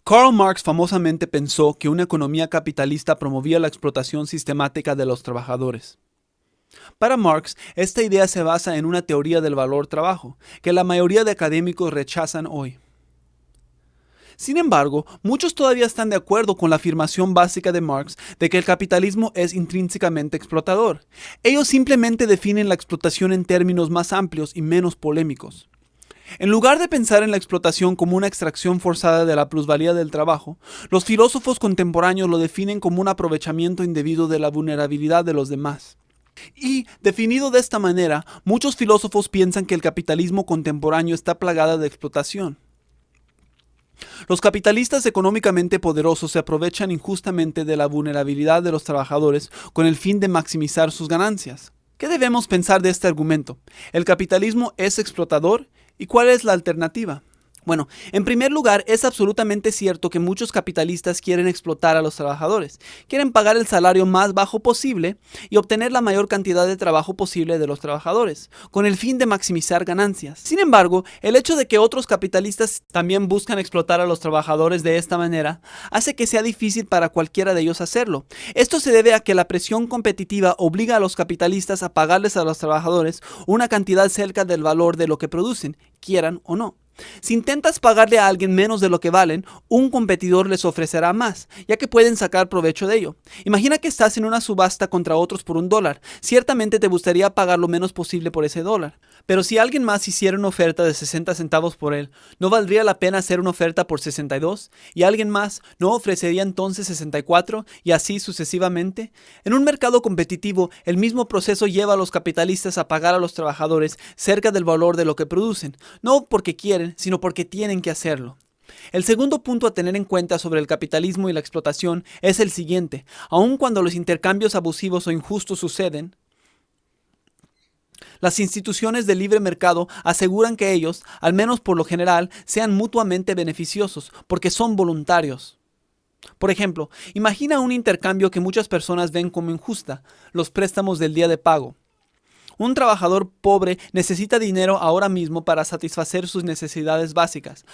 Karl Marx famosamente pensó que una economía capitalista promovía la explotación sistemática de los trabajadores. Para Marx, esta idea se basa en una teoría del valor trabajo, que la mayoría de académicos rechazan hoy. Sin embargo, muchos todavía están de acuerdo con la afirmación básica de Marx de que el capitalismo es intrínsecamente explotador. Ellos simplemente definen la explotación en términos más amplios y menos polémicos. En lugar de pensar en la explotación como una extracción forzada de la plusvalía del trabajo, los filósofos contemporáneos lo definen como un aprovechamiento indebido de la vulnerabilidad de los demás. Y, definido de esta manera, muchos filósofos piensan que el capitalismo contemporáneo está plagado de explotación. Los capitalistas económicamente poderosos se aprovechan injustamente de la vulnerabilidad de los trabajadores con el fin de maximizar sus ganancias. ¿Qué debemos pensar de este argumento? ¿El capitalismo es explotador? ¿Y cuál es la alternativa? Bueno, en primer lugar, es absolutamente cierto que muchos capitalistas quieren explotar a los trabajadores. Quieren pagar el salario más bajo posible y obtener la mayor cantidad de trabajo posible de los trabajadores, con el fin de maximizar ganancias. Sin embargo, el hecho de que otros capitalistas también buscan explotar a los trabajadores de esta manera, hace que sea difícil para cualquiera de ellos hacerlo. Esto se debe a que la presión competitiva obliga a los capitalistas a pagarles a los trabajadores una cantidad cerca del valor de lo que producen, quieran o no. Si intentas pagarle a alguien menos de lo que valen, un competidor les ofrecerá más, ya que pueden sacar provecho de ello. Imagina que estás en una subasta contra otros por $1. Ciertamente te gustaría pagar lo menos posible por ese dólar. Pero si alguien más hiciera una oferta de 60 centavos por él, ¿no valdría la pena hacer una oferta por 62? ¿Y alguien más no ofrecería entonces 64? Y así sucesivamente. En un mercado competitivo, el mismo proceso lleva a los capitalistas a pagar a los trabajadores cerca del valor de lo que producen, no porque quieren, sino porque tienen que hacerlo. El segundo punto a tener en cuenta sobre el capitalismo y la explotación es el siguiente. Aun cuando los intercambios abusivos o injustos suceden, las instituciones del libre mercado aseguran que ellos, al menos por lo general, sean mutuamente beneficiosos, porque son voluntarios. Por ejemplo, imagina un intercambio que muchas personas ven como injusta, los préstamos del día de pago. Un trabajador pobre necesita dinero ahora mismo para satisfacer sus necesidades básicas,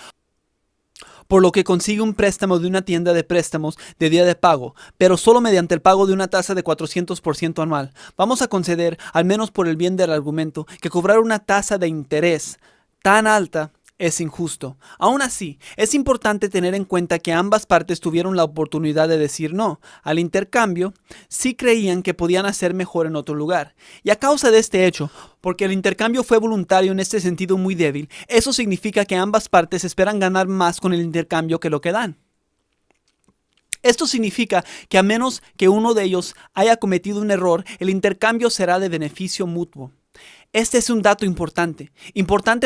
por lo que consigue un préstamo de una tienda de préstamos de día de pago, pero solo mediante el pago de una tasa de 400% anual. Vamos a conceder, al menos por el bien del argumento, que cobrar una tasa de interés tan alta es injusto. Aún así, es importante tener en cuenta que ambas partes tuvieron la oportunidad de decir no al intercambio si creían que podían hacer mejor en otro lugar. Y a causa de este hecho, porque el intercambio fue voluntario en este sentido muy débil, eso significa que ambas partes esperan ganar más con el intercambio que lo que dan. Esto significa que a menos que uno de ellos haya cometido un error, el intercambio será de beneficio mutuo. Este es un dato importante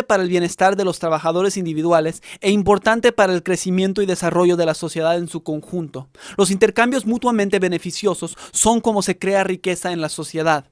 para el bienestar de los trabajadores individuales e importante para el crecimiento y desarrollo de la sociedad en su conjunto. Los intercambios mutuamente beneficiosos son como se crea riqueza en la sociedad.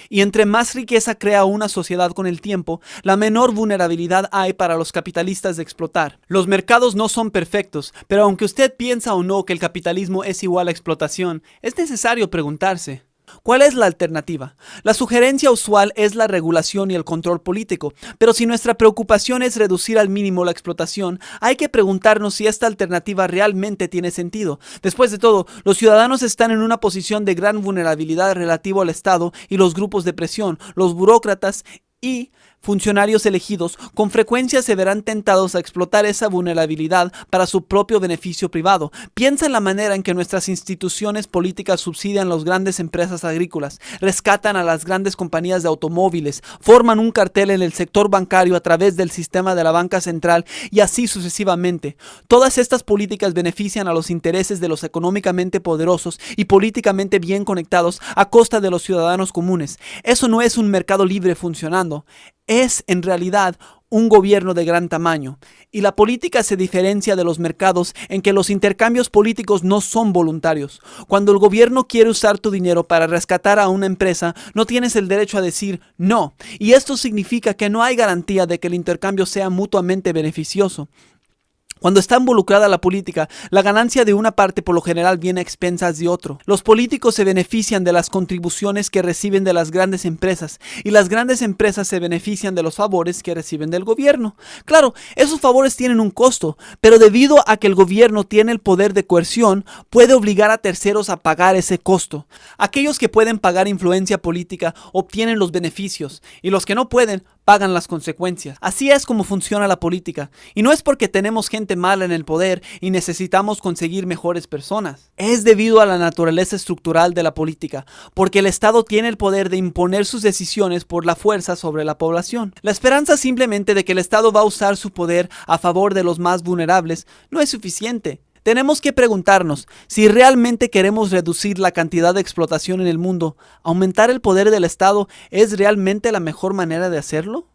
Y entre más riqueza crea una sociedad con el tiempo, la menor vulnerabilidad hay para los capitalistas de explotar. Los mercados no son perfectos, pero aunque usted piensa o no que el capitalismo es igual a explotación, es necesario preguntarse: ¿cuál es la alternativa? La sugerencia usual es la regulación y el control político, pero si nuestra preocupación es reducir al mínimo la explotación, hay que preguntarnos si esta alternativa realmente tiene sentido. Después de todo, los ciudadanos están en una posición de gran vulnerabilidad relativo al Estado y los grupos de presión, los burócratas y funcionarios elegidos con frecuencia se verán tentados a explotar esa vulnerabilidad para su propio beneficio privado. Piensa en la manera en que nuestras instituciones políticas subsidian las grandes empresas agrícolas, rescatan a las grandes compañías de automóviles, forman un cartel en el sector bancario a través del sistema de la banca central y así sucesivamente. Todas estas políticas benefician a los intereses de los económicamente poderosos y políticamente bien conectados a costa de los ciudadanos comunes. Eso no es un mercado libre funcionando. Es, en realidad, un gobierno de gran tamaño. Y la política se diferencia de los mercados en que los intercambios políticos no son voluntarios. Cuando el gobierno quiere usar tu dinero para rescatar a una empresa, no tienes el derecho a decir no. Y esto significa que no hay garantía de que el intercambio sea mutuamente beneficioso. Cuando está involucrada la política, la ganancia de una parte por lo general viene a expensas de otro. Los políticos se benefician de las contribuciones que reciben de las grandes empresas y las grandes empresas se benefician de los favores que reciben del gobierno. Claro, esos favores tienen un costo, pero debido a que el gobierno tiene el poder de coerción, puede obligar a terceros a pagar ese costo. Aquellos que pueden pagar influencia política obtienen los beneficios y los que no pueden pagan las consecuencias. Así es como funciona la política. Y no es porque tenemos gente mala en el poder y necesitamos conseguir mejores personas. Es debido a la naturaleza estructural de la política, porque el Estado tiene el poder de imponer sus decisiones por la fuerza sobre la población. La esperanza simplemente de que el Estado va a usar su poder a favor de los más vulnerables no es suficiente. Tenemos que preguntarnos si realmente queremos reducir la cantidad de explotación en el mundo. ¿Aumentar el poder del Estado es realmente la mejor manera de hacerlo?